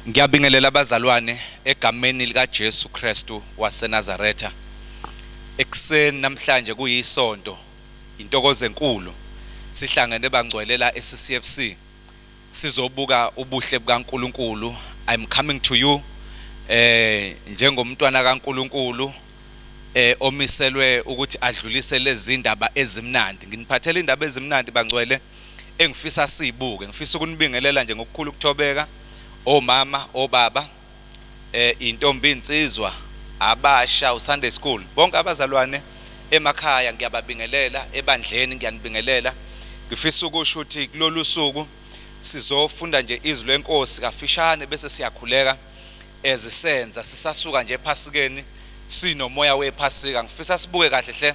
Ngiyabingelela abazalwane egameni lika Jesu Kristu waseNazaretha. Ekseni namhlanje kuyisonto, intokozo enkulu. Sihlangene bangcwelela eCCFC. Sizobuka ubuhle bukaNkulunkulu. I'm coming to you njengomntwana kaNkulunkulu omiselwe ukuthi adlulise lezi indaba ezimnandi. Nginiphathele indaba ezimnandi bangcwele engifisa sibuke. Ngifisa ukunibingelela nje ngokukhulu ukuthobeka. Omama, obaba, intombi insizwa, abasha, uSunday school, bonke abazalwane emakhaya ngiyababingelela, ebandleni ngiyanibingelela. Ngifisa ukusho ukuthi kulolu suku sizofunda nje izwi lenkosi kafishane bese siyakhuleka ezisenza sisasuka nje ephasikeni sinomoya wephasika. Ngifisa sibuke kahle hle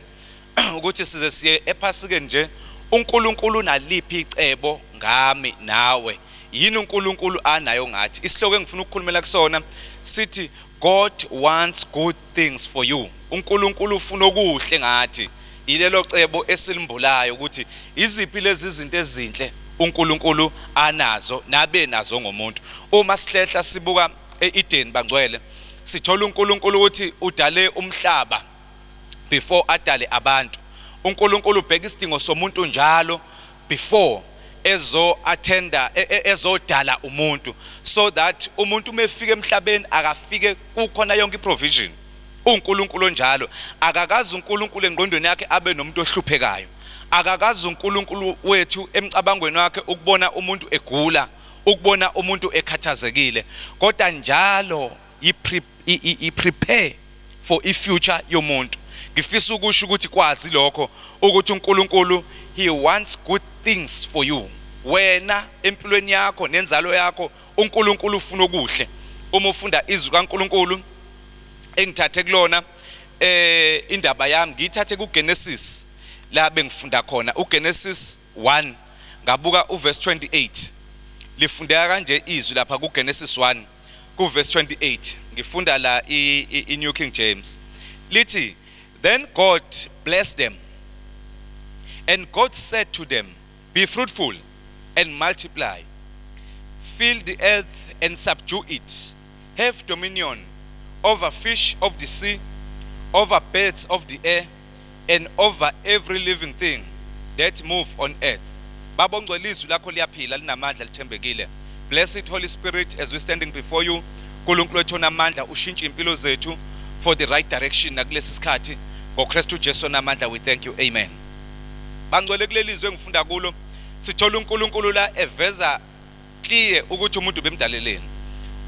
ukuthi size siye ephasikeni nje uNkulunkulu naliphi icebo ngami nawe. Yini uNkulunkulu anayo ngathi? Isihloko engifuna ukukhulumela kusona sithi God wants good things for you. uNkulunkulu ufuna okuhle ngathi. Ilelo cebo esilimbulayo ukuthi iziphi lezi zinto ezinhle uNkulunkulu anazo nabe nazo ngomuntu. Uma sihlehla sibuka eEden bangcwele sithola uNkulunkulu ukuthi udale umhlaba before adale abantu. uNkulunkulu ubheka isidingo somuntu njalo before ezodala umuntu, so that umuntu mefika emhlabeni akafike kukhona yonke iprovision. uNkulunkulu njalo akakazi uNkulunkulu engqondweni yakhe abe nomuntu ohluphekayo. Akakazi uNkulunkulu wethu emcabangweni wakhe ukubona umuntu egula, ukubona umuntu ekhathazekile, kodwa njalo prepare for ifuture yomuntu. Ngifisa ukusho ukuthi kwazi lokho ukuthi uNkulunkulu he wants good things for you. Wena empilweni yakho nenzalo yakho uNkulunkulu ufuna okuhle. Uma ufunda izwi kaNkulunkulu engithathe kulona indaba yami ngiyithathe kuGenesis la bengifunda khona uGenesis 1 ngabuka uverse 28. Lifundeka kanje izwi lapha kuGenesis 1 kuverse 28. Ngifunda la iNew King James. Lithi, then God blessed them, and God said to them, be fruitful and multiply, fill the earth and subdue it, have dominion over fish of the sea, over birds of the air, and over every living thing that move on earth. Baba ngcwele izwi lakho liyaphila linamandla lithembekile. Blessed Holy Spirit, as we standing before you, uNkulunkulu wethu onamandla ushintshe impilo zethu for the right direction nakulesi sikhathi ngoKristu Jesu onamandla. We thank you. Amen. Bangcwele kuleli izwi engifunda kulo sithola uNkulunkulu la eveza clear ukuthi umuntu bemdaleleni.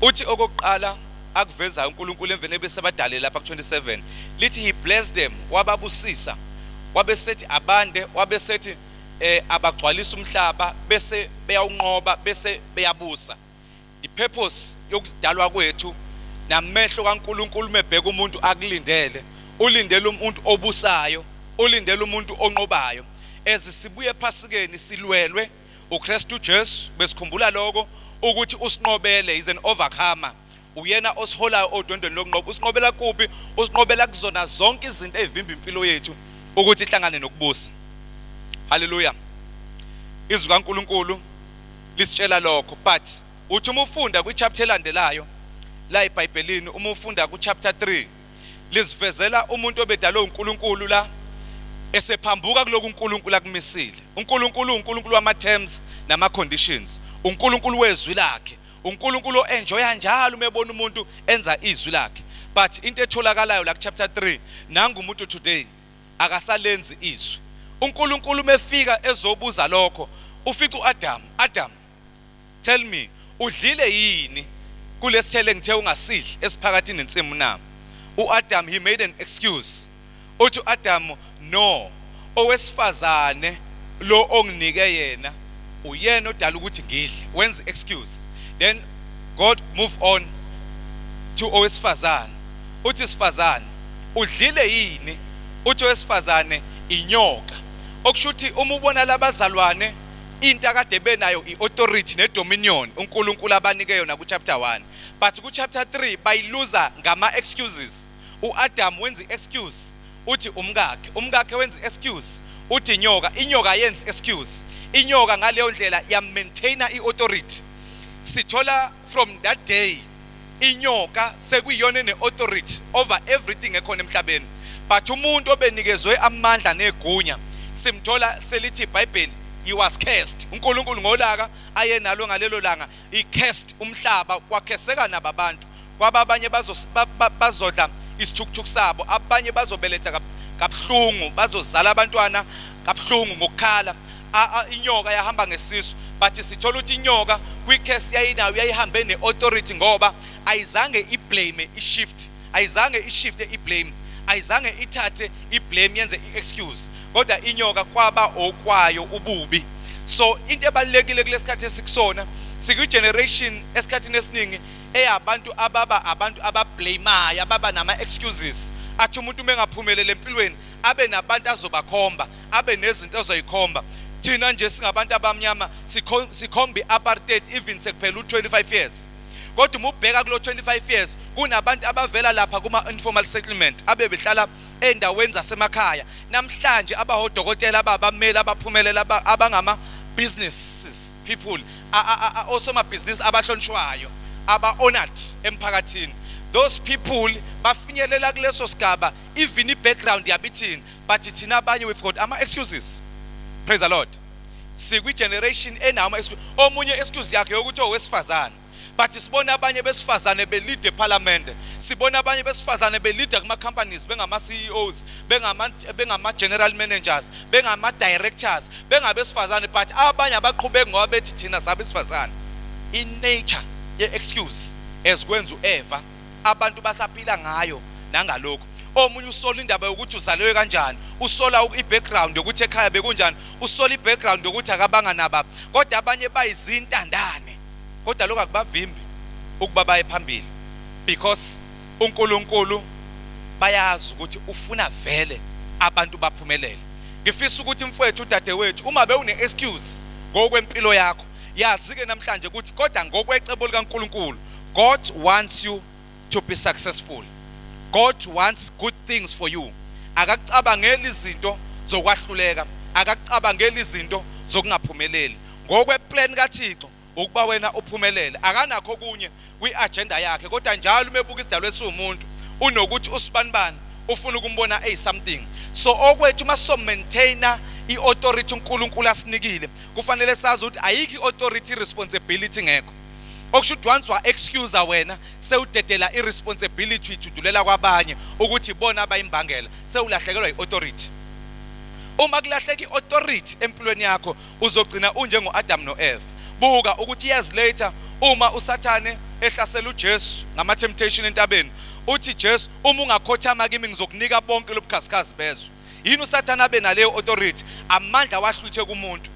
Uthi okokuqala akuveza uNkulunkulu emveni ebesebadalele lapha ku27 lithi he blessed them, wababusisa, wabesethi abande, wabesethi abagcwalisa umhlaba bese beyawunqoba bese beyabusa. The purpose yokudalwa kwethu namehlo kaNkulunkulu mebheka umuntu akulindele, ulindele umuntu obusayo, ulindele umuntu onqobayo. Sibuye ephasikeni silwelwe uKristu Jesu besikhumbula lokho ukuthi usinqobele is an overcomer. Uyena osiholayo odwendweni lokunqoba. Usinqobela kuphi? Usinqobela kuzona zonke izinto ezivimba impilo yethu ukuthi ihlangane nokubusa. Hallelujah. Izwi kaNkulunkulu lisitshela lokho, but uthi uma ufunda kwichapter elandelayo la eBhayibhelini, uma ufunda kuchapter 3 lisivezela umuntu obedalwe uNkulunkulu la esephambuka kuloku uNkulunkulu akumisile. uNkulunkulu wama-terms nama-conditions. uNkulunkulu wezwi lakhe. uNkulunkulu enjoya njalo umebona umuntu enza izwi lakhe. But into etholakalayo la chapter 3 nangu umuntu today akasalenzi izwi. uNkulunkulu mefika ezobuza lokho ufica uAdam, Adam, tell me, udlile yini kulesithelo engithe ungasidli esiphakathi nensimu na? uAdam he made an excuse. Uthi uAdam, no, owesifazane lo onginike yena uyena odala ukuthi ngidle. Wenza excuse. Then God move on to owesifazane. Uthi sifazane udlile yini? Uthi owesifazane inyoka. Okushuthi uma ubona labazalwane into akade benayo iauthority nedominion uNkulunkulu abanike yona kuchapter 1, but kuchapter 3 bayiluza ngama excuses. uAdam wenza excuse, uthi umkakhe wenza excuse, uthi inyoka yenza excuse. Inyoka ngaleyo ndlela ya maintainer iauthority. sithola from that day inyoka sekuyiyona ne-authority over everything ekhona emhlabeni. But umuntu obenikezwe amandla negunya simthola selithi iBhayibheli, he was cursed. uNkulunkulu ngolaka ayenalo ngalelo langa he cursed umhlaba, kwakheseka nababantu. Kwabanye bazodla isithukuthuku sabo, abanye bazobeletha kabuhlungu, bazozala abantwana kabuhlungu ngokukhala. Inyoka yahamba ngesisu, but sithola ukuthi inyoka kwi-case yayinayo yayihambe ne-authority ngoba ayizange iblame ishift, ayizange ishifte iblame, ayizange ithathe iblame yenze i-excuse, kodwa inyoka kwaba okwayo ububi. So into ebalulekile kulesikhathi esikusona sikwi-generation esikhathini esiningi eyabantu abantu abablameayo, ababa nama-excuses. Athi umuntu mengaphumelele empilweni abe nabantu azobakhomba, abe nezinto azoyikhomba. Thina nje singabantu abamnyama sikhombi apartheid even sekuphela u-25 years. Kodwa uma ubheka kulo 25 years kunabantu abavela lapha kuma-informal settlement abe behlala endaweni zasemakhaya namhlanje abahodokotela ababameli abaphumelela abangama-businesses people, osomabhizinisi abahlonishwayo, aba-honored emphakathini. Those people bafinyelela kuleso sigaba even i-background yabithini, but thina abanye we've got ama-excuses. Praise the Lord. Sikwi-generation enawo ama-excuse. Omunye excuse yakhe yokuthi owesifazane, but sibona abanye besifazane belide eparliament, sibona abanye besifazane belide kuma-companies bengama-CEOs, bengama-general managers, bengama-directors, bengabesifazane, but abanye abaqhubeki ngoba bethi thina sabesifazane. In-nature ye-excuse ezikwenza u-Eva, abantu basaphila ngayo nangalokho. Omunye usola indaba yokuthi uzalwe kanjani, usola i-background yokuthi ekhaya bekunjani, usola i-background yokuthi akabanga nababa, kodwa abanye bayizintandane, kodwa lokho akubavimbi ukuba baye phambili, because uNkulunkulu bayazi ukuthi ufuna vele abantu baphumelele. Ngifisa ukuthi mfowethu udadewethu uma bewune-excuse ngokwempilo yakho, yazi-ke namhlanje ukuthi kodwa ngokwecebo likaNkulunkulu, God wants you to be successful. God wants good things for you. Akakucabangeli izinto zokwahluleka, akakucabangeli izinto zokungaphumeleli. Ngokweplan kaThixo ukuba wena uphumelele, akanakho kunye kwi-agenda yakhe, kodwa njalo umebuka isidalwa esiwumuntu unokuthi usibanibani ufuna ukumbona something. So okwethu maso maintainer i-authority uNkulunkulu asinikile, kufanele sazi ukuthi ayikho i-authority responsibility ngekho. Okushuthi once wa-excuse wena sewudedela i-responsibility ujudulela kwabanye ukuthi bona abayimbangela, sewulahlekelwa i-authority. Uma kulahleka i-authority empilweni yakho uzogcina unjengo-Adam no-Eva. Buka ukuthi years later uma uSathane ehlasela uJesu ngama-temptation entabeni, uthi Jesu uma ungakhothama kimi ngizokunika bonke lobukhazikhazi bezwe. Yini uSathane abe naleyo authority? Amandla wahlwithe kumuntu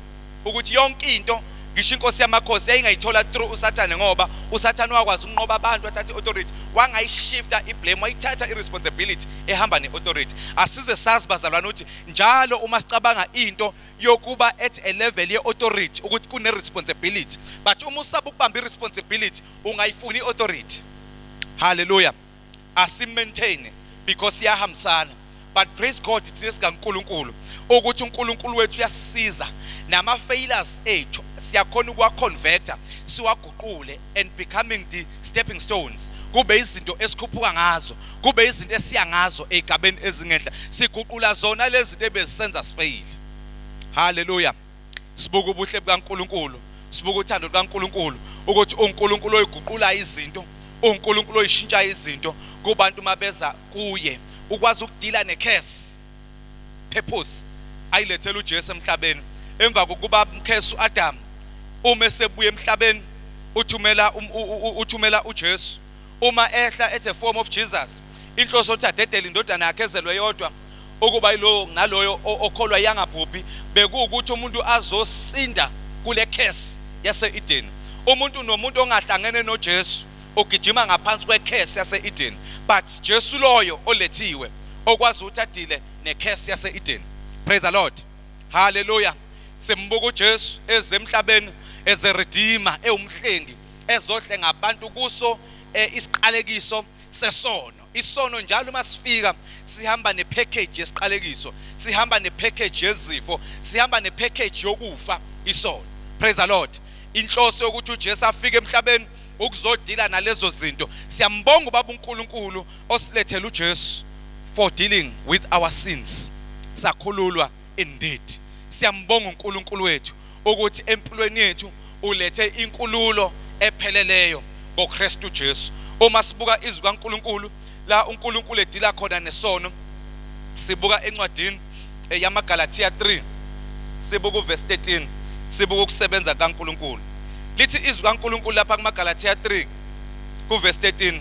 ukuthi yonke into ngisho inkosi yamakhosi yayingayithola through uSathane, ngoba uSathane wakwazi ukunqoba abantu athathe authority, wangayishifta iblame, wayithatha iresponsibility ehamba ne-authority. Asize sazi bazalwane ukuthi njalo uma sicabanga into yokuba at a level ye-authority ukuthi kune-responsibility, but uma usaba ukubamba i-responsibility ungayifuni i-authority. Hallelujah. Asi-maintain because iyahambisana. But praise God thina sikaNkulunkulu ukuthi uNkulunkulu wethu uyasisiza nama-failures ethu siyakhona ukuwa-converta, siwaguqule and becoming the stepping stones, kube izinto esikhuphuka ngazo, kube izinto esiya ngazo ey'gabeni ezingenhla, siguqula zona lezi zinto ebezisenza sifeyile. Hallelujah. Sibuka ubuhle bukaNkulunkulu, sibuka uthando lukaNkulunkulu ukuthi uNkulunkulu oyiguqula izinto, uNkulunkulu oyishintsha izinto kubantu mabeza kuye, ukwazi ukudila ne-curse purpose ayilethela uJesu emhlabeni. Emva kokuba umkhesu uAdam uma esebuye emhlabeni uthumela uJesu, uma ehla at a form of Jesus, inhloso ukuthi adedele indodana yakhe ezelwe yodwa ukuba yilo naloyo okholwa yangabhubhi, bekuwukuthi umuntu azosinda kule curse yase-Eden. Umuntu nomuntu ongahlangene noJesu ugijima ngaphansi kwe-curse yase-Eden, but Jesu loyo olethiwe okwazi ukuthi adile ne-curse yase-Eden. Praise the Lord. Hallelujah. Simbuka uJesu ezemhlabeni eze-redeemer, ewumhlengi ezodlenga abantu kuso isiqalekiso sesono. Isono njalo masifika sihamba ne-package yesiqalekiso, sihamba ne-package yezifo, sihamba ne-package yokufa isono. Praise the Lord. inhloso yokuthi uJesu afike emhlabeni ukuzodila nalezo zinto. Siyambonga ubaba uNkulunkulu osilethela uJesu for dealing with our sins. Sakhululwa indeed. Siyambonga uNkulunkulu wethu ukuthi empilweni yethu ulethe inkululo epheleleyo ngoKristu Jesu. Uma sibuka izwi kaNkulunkulu la uNkulunkulu edila khona nesono, sibuka encwadini yamaGalatia 3, sibuka uverse 13, sibuka ukusebenza kaNkulunkulu. Lithi izwi kaNkulunkulu lapha kumaGalatia 3 kuverse 13,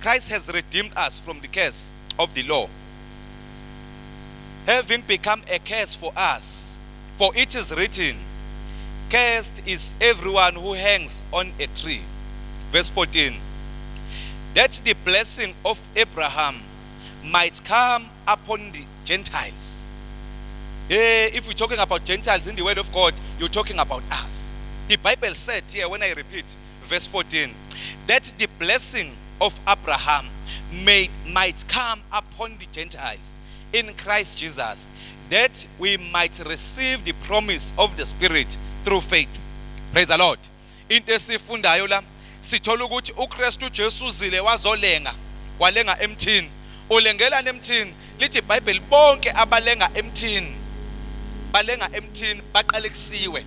Christ has redeemed us from the curse of the law, having become a curse for us. For it is written, cursed is everyone who hangs on a tree. Verse 14, that the blessing of Abraham might come upon the Gentiles. If we're talking about Gentiles in the word of God, you're talking about us. The Bible said here, when I repeat verse 14, that the blessing of Abraham might come upon the Gentiles in Christ Jesus, that we might receive the promise of the Spirit through faith. Praise the Lord. Into esifundayo la sithola ukuthi uKristu Jesu uzile wazolenga, walenga emthini. Ulengela emthini, lithi iBhayibheli bonke abalenga emthini balenga emthini baqalekisiwe.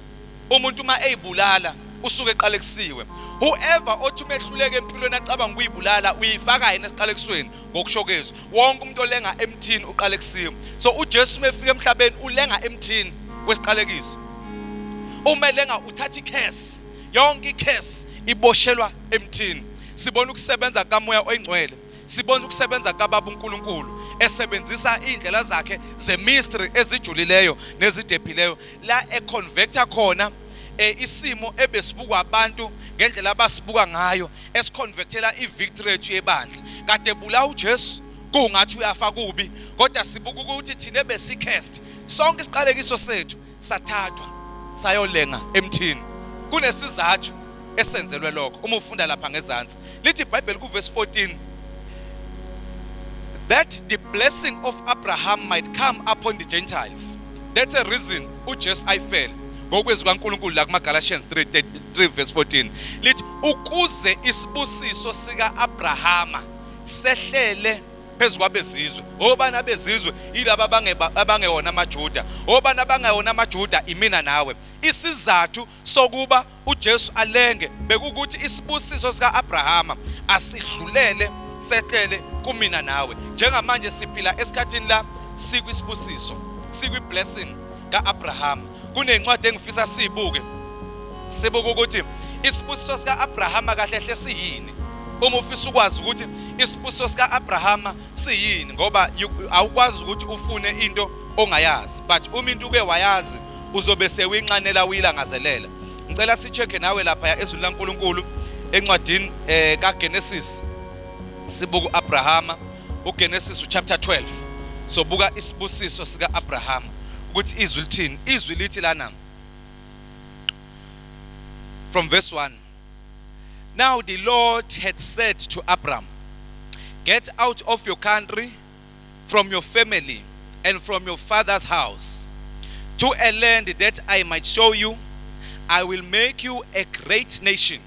Umuntu uma eyibulala usuke eqalekisiwe. Whoever othi umehluleke empilweni acabanga ukuyibulala uyifaka yena esiqalekisweni ngokushokezwe. Wonke umuntu olenga emthini uqalekisiwe. So uJesu mefika emhlabeni ulenga emthini wesiqalekiso. Uma lenga uthatha ikhesi, yonke ikhesi iboshelwa emthini. Sibona ukusebenza kaMoya oNgcwele, sibona ukusebenza kaBaba uNkulunkulu esebenzisa indlela zakhe zemystery ezijulileyo nezidephileyo la econvecta khona isimo ebesibukwa abantu ngendlela abasibuka ngayo, esiconvectela ivictory yethu yebandla. Kade bula uJesu kungathi uyafa kubi, kodwa sibuka ukuthi thina besikest sonke isiqalekiso sethu sathathwa sayolenga emthini. Kunesizathu esenzelwe lokho. Uma ufunda lapha ngezansi lithi iBhayibheli kuverse 14, that the blessing of Abraham might come upon the Gentiles. That's a reason uJesu ayifele ngokwezwi kaNkulunkulu la kumaGalatians 3 verse 14. Lithi ukuze isibusiso sika Abrahama sehlele phezu kwabezizwe. Obana bezizwe ilaba abangewona amaJuda, obana abangewona amaJuda imina nawe. Isizathu sokuba uJesu alenge bekukuthi isibusiso sika Abrahama asidlulele sehlele kumina nawe. Njengamanje siphila esikhathini la sikwisibusiso, sikwiblessing kaAbraham. Kunencwadi engifisa sibuke, sibuke ukuthi isibusiso sika Abrahama kahle hle siyini. Uma ufisa ukwazi ukuthi isibusiso sika Abrahama siyini, ngoba awukwazi ukuthi ufune into ongayazi, but uma into uke wayazi uzobe sewinxanela uyilangazelela. Ngicela sicheke nawe lapha ezwini laNkulunkulu encwadini kaGenesis. Sibuka uAbrahama uGenesis chapter 12. So buka isibusiso sika Abraham ukuthi izwi lithini. Izwi lithi lana from verse 1, now the Lord had said to Abram, get out of your country, from your family and from your father's house, to a land that I might show you. I will make you a great nation.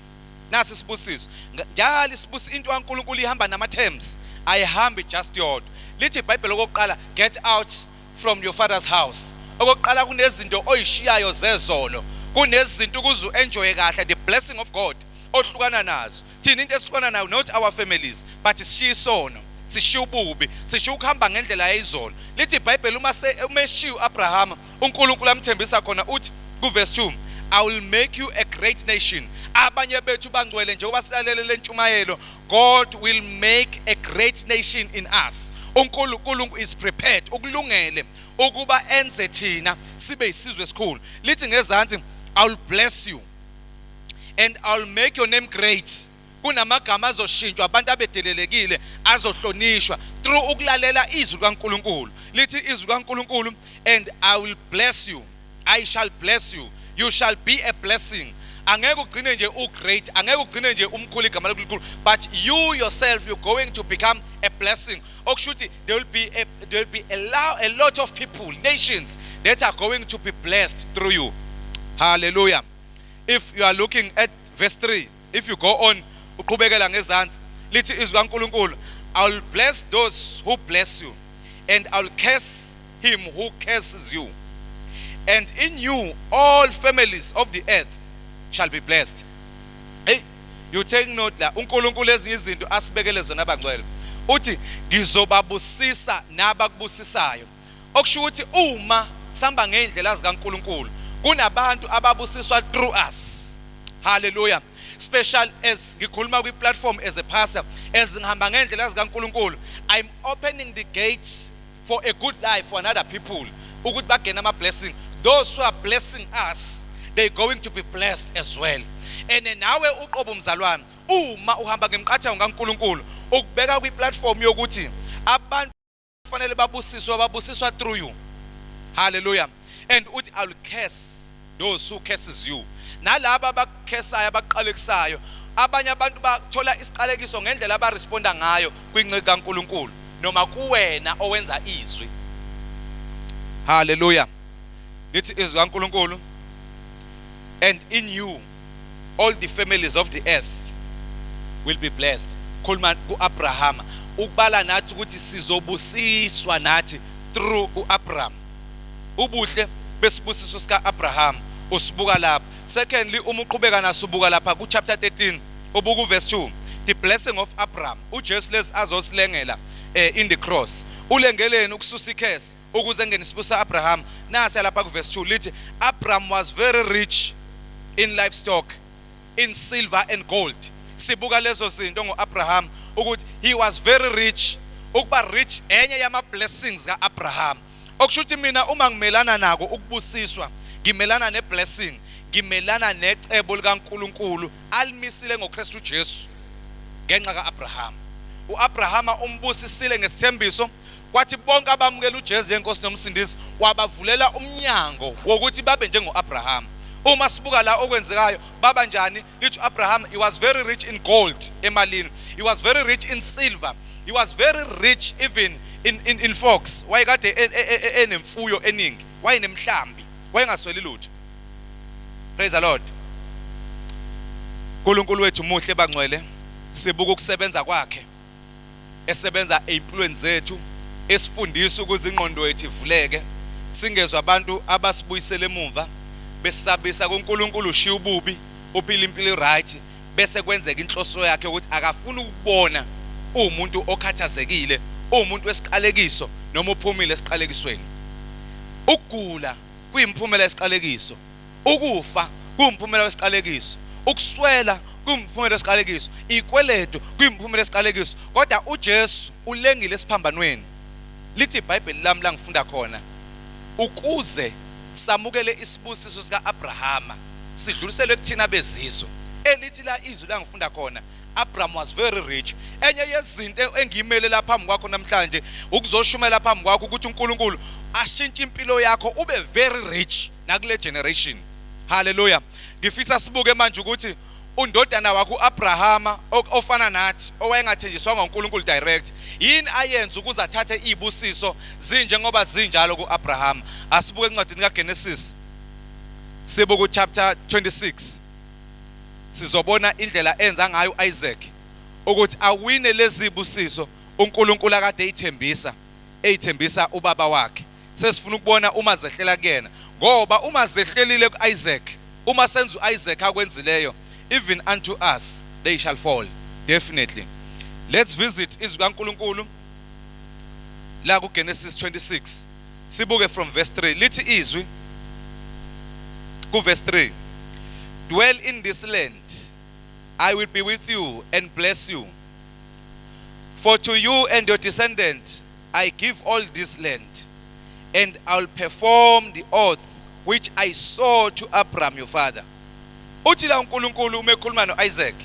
Nasi sibusiso njalo isibusiso into kaNkulunkulu ihamba nama terms, ayihambi just yodwa. Lithi iBhayibheli okokuqala, get out from your father's house. Okokuqala kunezinto oyishiyayo zezolo, kunezinto ukuze enjoy kahle the blessing of God ohlukana nazo. Thina into esihlukana nayo not our families, but sishiya isono, sishiya ububi, sishiya ukuhamba ngendlela yezolo. Lithi iBhayibheli umeshiya uAbraham uNkulunkulu amthembisa khona uthi kuverse 2, I will make you a great nation. Abanye bethu bangcwele njengoba silalele lentshumayelo, God will make a great nation in us. uNkulunkulu is prepared ukulungele ukuba enze thina sibe isizwe esikhulu. Lithi ngezansi, I will bless you and I will make your name great. Kunamagama azoshintshwa abantu abedelelekile azohlonishwa through ukulalela izwi kaNkulunkulu. Lithi izwi kaNkulunkulu, and I will bless you, I shall bless you, you shall be a blessing. Angeke ugcine nje great, angeke ugcine nje umkhulu igama loNkulunkulu, but you yourself you're going to become a blessing. Okushuthi there will be a lot of people, nations that are going to be blessed through you. Hallelujah. If you are looking at verse 3, if you go on, uqhubekela ngezansi, lithi izwi kaNkulunkulu, I'll bless those who bless you, and I'll curse him who curses you. And in you all families of the earth shall be blessed. Hey, you take note la uNkulunkulu ezinye izinto asibekele zona abangcwele. Uthi ngizobabusisa nabakubusisayo. Okusho ukuthi uma samba ngeindlela zikaNkulunkulu, kunabantu ababusiswa through us. Hallelujah. Special as ngikhuluma kwi platform as a pastor, as ngihamba ngeindlela zikaNkulunkulu, I'm opening the gates for a good life for another people. Ukuthi bagena ama blessing. Those who are blessing us, they're going to be blessed as well. And nawe uqobo mzalwane, uma uhamba ngemqathango kaNkulunkulu, ukubeka kwi platform yokuthi abantu kufanele babusiswa through you. Hallelujah. And uthi I'll curse those who curses you. Nalaba abakukhesayo abaqalekisayo, abanye abantu bathola isiqalekiso ngendlela abaresponda ngayo kwinceke kaNkulunkulu noma kuwena owenza izwi. Hallelujah. Lithi izwi kaNkulunkulu, and in you all the families of the earth will be blessed. Khuluma kuAbraham, ukubala nathi ukuthi sizobusiswa nathi through uAbraham. Ubuhle besibusiso sika Abraham usibuka lapha. Secondly, uma uqhubeka nasubuka lapha ku chapter 13 ubuka verse 2, the blessing of Abraham. uJesu lezi azosilengela in the cross. Ulengeleni ukususa ikhesi ukuze ngene sibusa Abraham. Nasi lapha ku verse 2 lithi Abraham was very rich in livestock, in silver and gold. Sibuka lezo zinto ngoAbraham ukuthi he was very rich. Ukuba rich enye yama blessings kaAbraham. Okushuthi mina uma ngimelana nako ukubusiswa, ngimelana neblessing, ngimelana necebo likaNkulunkulu alimisile ngoKristu Jesu ngenxa kaAbraham. uAbrahama umbusisile ngesithembiso, kwathi bonke abamukela uJesu yenkosi nomsindisi wabavulela umnyango wokuthi babe njengoAbraham. Uma sibuka la okwenzekayo baba njani, lithi Abraham, he was very rich in gold, emalini. He was very rich in silver. He was very rich even in fox. Wayekade enemfuyo eningi, wayenemhlambi, wayengasweli lutho. Praise the Lord. uNkulunkulu wethu muhle bangcwele, sibuka ukusebenza kwakhe, esebenza empilweni zethu, esifundisa ukuze ingqondo yethu ivuleke, singezwe abantu abasibuyisele emuva, besabisa kuNkulunkulu ushiya ububi, uphila impilo right, bese kwenzeka inhloso yakhe ukuthi akafuni ukubona umuntu okhathazekile, umuntu wesiqalekiso noma uphumile esiqalekisweni. Ukugula kuyimphumela yesiqalekiso, ukufa kuyimphumela yesiqalekiso, ukuswela kuyimphumela yesiqalekiso, ikweledo kuyimphumela yesiqalekiso. Kodwa uJesu ulengile esiphambanweni. Lithi iBhayibheli lami la ngifunda khona, ukuze samukele isibusiso sika Abrahama sidluliselwe kuthina bezizwe. Elithi la izwi la ngifunda khona, Abraham was very rich. Enye yezinto engiyimele lapha phambi kwakho namhlanje ukuzoshumela phambi kwakho ukuthi uNkulunkulu ashintshe impilo yakho ube very rich nakule generation. Hallelujah. Ngifisa sibuke manje ukuthi undodana wakho uAbrahama ofana nathi owayengathenjiswanga uNkulunkulu direct, yini ayenza ukuze athathe izibusiso zinje ngoba zinjalo kuAbraham. Asibuke encwadini kaGenesis sibuka chapter 26. Sizobona indlela enza ngayo uIsaac ukuthi awine lezi zibusiso uNkulunkulu akade eyithembisa ubaba wakhe. Sesifuna ukubona uma zehlela kuyena, ngoba uma zehlelile kuIsaac, uma senza uIsaac akwenzileyo, even unto us they shall fall definitely. Let's visit izwi kaNkulunkulu la ku Genesis 26. Sibuke from verse 3. Lithi izwi ku verse 3, dwell in this land, I will be with you and bless you. For to you and your descendant I give all this land, and I'll perform the oath which I swore to Abraham your father. Uthi la uNkulunkulu umekhuluma noIsaac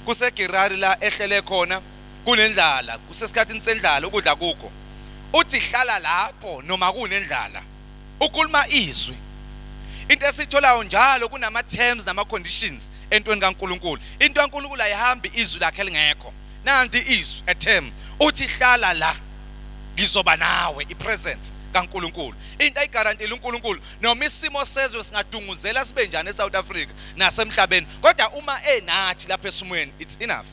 kuseGerari la ehlele khona kunendlala, kusesikhathini sendlala ukudla kukho. Uthi hlala lapho noma kunendlala. Ukhuluma izwi. Into esitholayo njalo kunama terms nama conditions entweni kaNkulunkulu. Into kaNkulunkulu ayihambi izwi lakhe lingekho. Nanti izwi a term. Uthi hlala la, ngizoba nawe, ipresence. kaNkulunkulu. Into ayigarantile uNkulunkulu noma isimo sezwe singadunguzela sibe njani eSouth Africa nasemhlabeni, kodwa uma enathi lapha esimweni it's enough.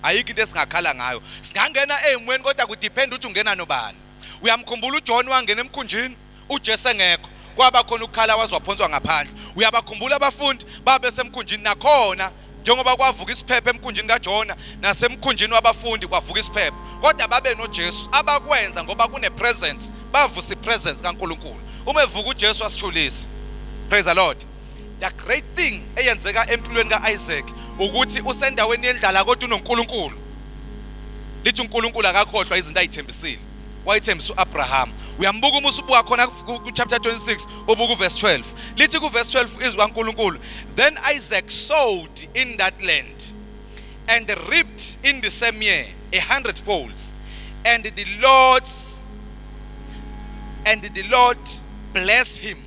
Ayikho into esingakhala ngayo. Singangena emweni kodwa kudepend ukuthi ungena nobani. Uyamkhumbula uJohn wangena emkhunjini, uJesu engekho, kwaba khona ukukhala wazwaphonswa ngaphandle. Uyabakhumbula abafundi babe semkhunjini nakhona njengoba kwavuka isiphepho emkhunjini kaJona nasemkhunjini wabafundi kwavuka isiphepho, kodwa babe noJesu abakwenza ngoba kune presence, bavusa ipresence kaNkulunkulu. Uma evuka uJesu wasithulisa. Praise the Lord. The great thing eyenzeka empilweni kaIsaac ukuthi usendaweni yendlala kodwa unoNkulunkulu. Lithi uNkulunkulu akakhohlwa izinto ayithembisile. Wayithembisa uAbraham. Uyambuka uma usubuka khona ku chapter 26 ubuka verse 12. Lithi ku verse 12 izwi kaNkulunkulu, then Isaac sowed in that land and reaped in the same year 100 folds, and the Lord blessed him.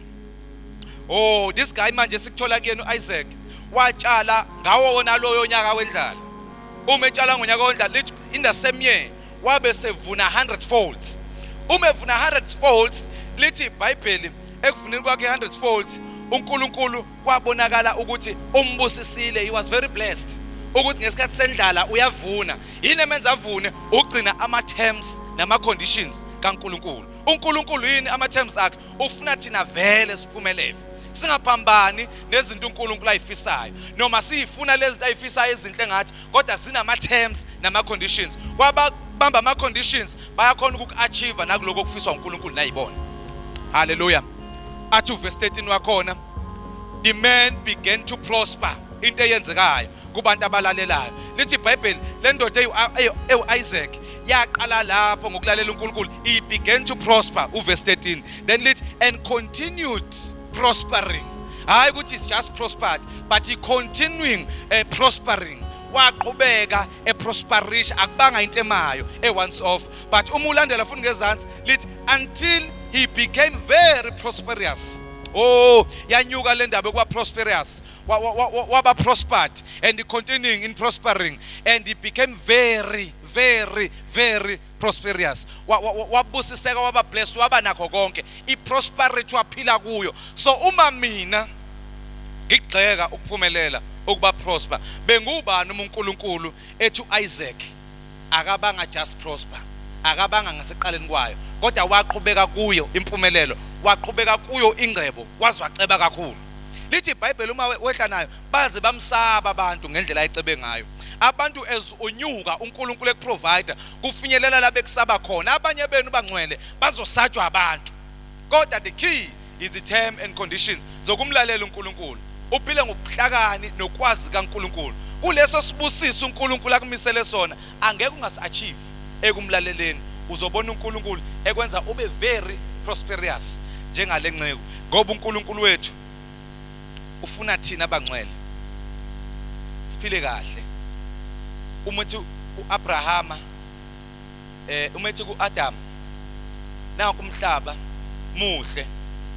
Oh, this guy manje sikuthola kuyena uIsaac watshala ngawo wona loyo nyaka wendlala. Uma etshala ngonyaka wendlala in the same year wabe sevuna 100 folds. Uma evuna 100 folds, lithi iBhayibheli ekuvuneni kwakhe 100 folds uNkulunkulu kwabonakala ukuthi umbusisile, he was very blessed ukuthi ngesikhathi sendlala uyavuna. Yini emenza avune? Ugcina ama terms nama conditions kaNkulunkulu. uNkulunkulu yini ama terms akhe? Ufuna thina vele siphumelele, singaphambani nezinto uNkulunkulu ayifisayo, noma sifuna lezi ayifisayo ezinhle ngathi kodwa zinama terms nama conditions. Kwabamba ama conditions bayakhona ukuachieve nakuloko kufiswa uNkulunkulu nayibona. Hallelujah. Athu verse 13 wakhona, the man began to prosper. Into eyenzekayo kubantu abalalelayo, lithi iBhayibheli le ndoda eyiSaac yaqala lapho ngokulalela uNkulunkulu, he began to prosper. Verse 13 then lithi and continued prospering. Hayi ukuthi it's just prospered, but he continuing prospering. Waqhubeka eprosperisha, akubanga into emayo once off, but uma ulandela futhi ngezansi lithi until he became very prosperous. Oh, yanyuka le ndaba kwa prosperous, waba prospered, and he continuing in prospering, and he became very prosperous. Wabusiseka, waba blessed, waba nakho konke, iprosperity waphila kuyo. So uma mina ngigxeka ukuphumelela ukuba prosper, bengubani uNkulunkulu ethi uIsaac akabanga just prosper, akabanga ngaseqaleni kwayo, kodwa waqhubeka kuyo impumelelo, waqhubeka kuyo ingcebo, wazwaceba kakhulu. Lithi iBhayibheli uma wehla nayo baze bamsaba abantu ngendlela ayicebe ngayo. Abantu as unyuka uNkulunkulu ekuprovider kufinyelela la bekusaba khona. Abanye benu bangcwele bazosatshwa abantu, kodwa the key is the term and conditions zokumlalela uNkulunkulu. Uphile ngokuhlakani nokwazi kaNkulunkulu. Kuleso sibusiso uNkulunkulu akumisele sona, angeke ungasi-achieve ekumlaleleni. Uzobona uNkulunkulu ekwenza ube very prosperous njengale nceko, ngoba uNkulunkulu wethu ufuna thina abangcwele siphile kahle. Umethi uAbrahama umethi kuAdam, na kumhlaba muhle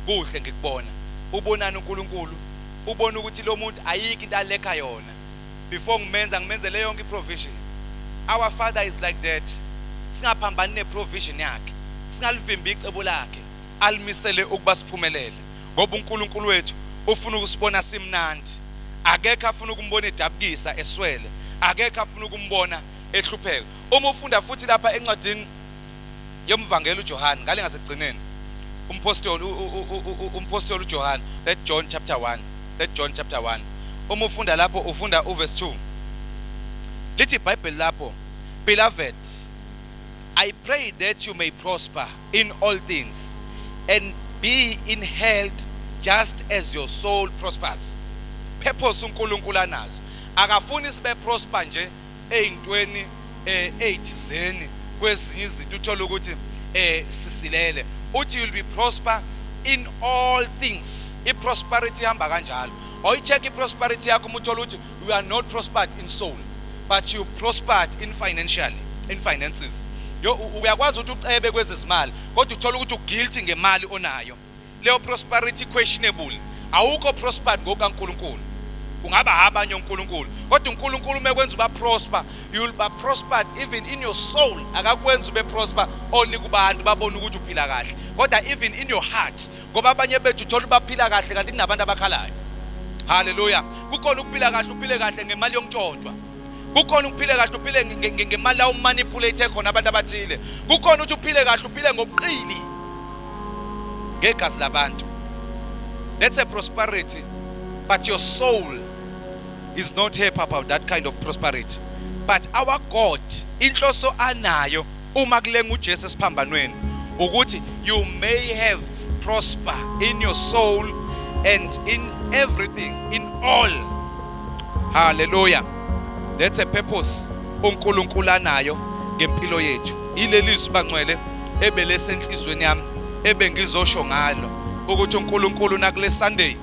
kuhle ngikubona. Ubonana uNkulunkulu, ubona ukuthi lo muntu ayiki into aleka yona. Before ngimenzele yonke iprovision. Our Father is like that. Singaphambani neprovision yakhe, singalivimbi icebo lakhe, alimisele ukuba siphumelele, ngoba uNkulunkulu wethu ufuna ukusibona simnandi. Akekho afuna ukumbona edabukisa eswele, akekho afuna ukumbona ehlupheka. Uma ufunda futhi lapha encwadini yomvangeli uJohane ngale ngasekugcineni, umpostoli uJohane, that John chapter 1, uma ufunda lapho ufunda uverse 2, lithi iBhayibheli lapho, beloved, I pray that you may prosper in all things and be in health just as your soul prospers. Purpose uNkulunkulu anazo, akafuni sibe prosper nje eyintweni eyithizeni kwezinye izinto uthola ukuthi sisilele. Uthi you'll be prosper in all things. I-prosperity ihamba kanjalo. Oyicheck i-prosperity yakho umuthola ukuthi you are not prospered in soul, but you prospered in finances. Uyakwazi ukuthi ucebe kwezezimali kodwa uthola ukuthi uguilty ngemali onayo. Leyo prosperity questionable. Awukho prospered ngokaNkulunkulu. kungaba abanye uNkulunkulu, kodwa uNkulunkulu umekwenza uba prosper, you will be prospered even in your soul. Akakwenza ube prosper only kubantu babona ukuthi uphila kahle, kodwa even in your heart, ngoba abanye bethu uthola baphila kahle kanti kunabantu abakhalayo. Hallelujah. Kukhona ukuphila kahle, uphile kahle ngemali yontshontshwa. Kukhona ukuphile kahle uphile ngemali la umanipulate khona abantu abathile. Kukhona ukuthi uphile kahle uphile ngobuqili ngegazi labantu. That's a prosperity, but your soul is not happy about that kind of prosperity. But our God, inhloso anayo uma kulenga uJesu esiphambanweni ukuthi you may have prosper in your soul and in everything, in all. Hallelujah. That's a purpose uNkulunkulu anayo ngempilo yethu. Ilelizwi bangcwele ebelesenhlizweni yami ebengizosho ngalo ukuthi uNkulunkulu nakule Sunday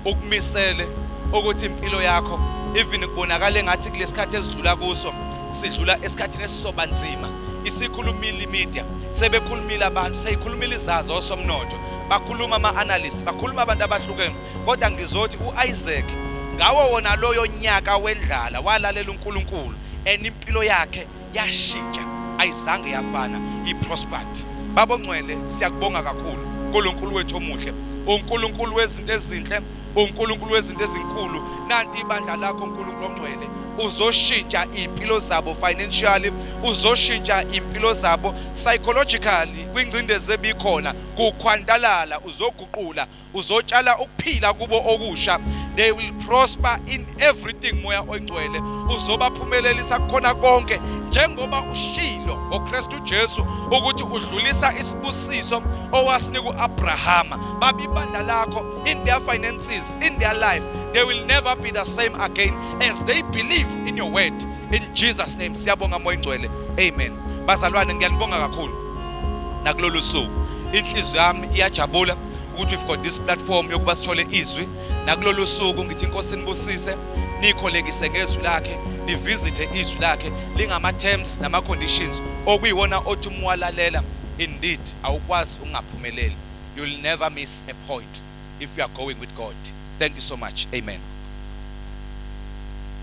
ukumisele ukuthi impilo yakho even kubonakala engathi kulesikhathi esidlula kuso sidlula esikhathini esisobanzima. Isikhulumile media, sebekhulumile abantu, seyikhulumile izazi osomnotho, bakhuluma ama-analysts, bakhuluma abantu abahlukene, kodwa ngizothi uIsaac ngawo wona loyo nyaka wendlala walalela uNkulunkulu and impilo yakhe yashintsha, ayizange yafana, i-prospered. Babongcwele siyakubonga kakhulu uNkulunkulu wethu omuhle, uNkulunkulu wezinto ezinhle, uNkulunkulu wezinto ezinkulu. Nanti ibandla lakho uNkulunkulu ongcwele uzoshintsha impilo zabo financially, uzoshintsha impilo zabo psychologically, kwingcindezi ebikhona kukhwantalala uzoguqula, uzotshala ukuphila kubo okusha. They will prosper in everything. Moya oyingcwele uzobaphumelelisa khona konke njengoba ushilo ngoKristu Jesu ukuthi udlulisa isibusiso owasinika uAbrahama. Babibandla lakho in their finances, in their life, they will never be the same again as they believe in your word. In Jesus' name siyabonga moya oyingcwele. Amen. Bazalwane ngiyanibonga kakhulu nakulolu suku. Inhliziyo yami iyajabula ukuthi we've got this platform yokuba sithole izwi nakulolu suku. Ngithi inkosi nibusise, nikholekise ngezwi lakhe, nivisite izwi lakhe lingama terms nama conditions okuyiwona othi umwalalela indeed awukwazi ungaphumeleli. You'll never miss a point if you are going with God. Thank you so much. Amen.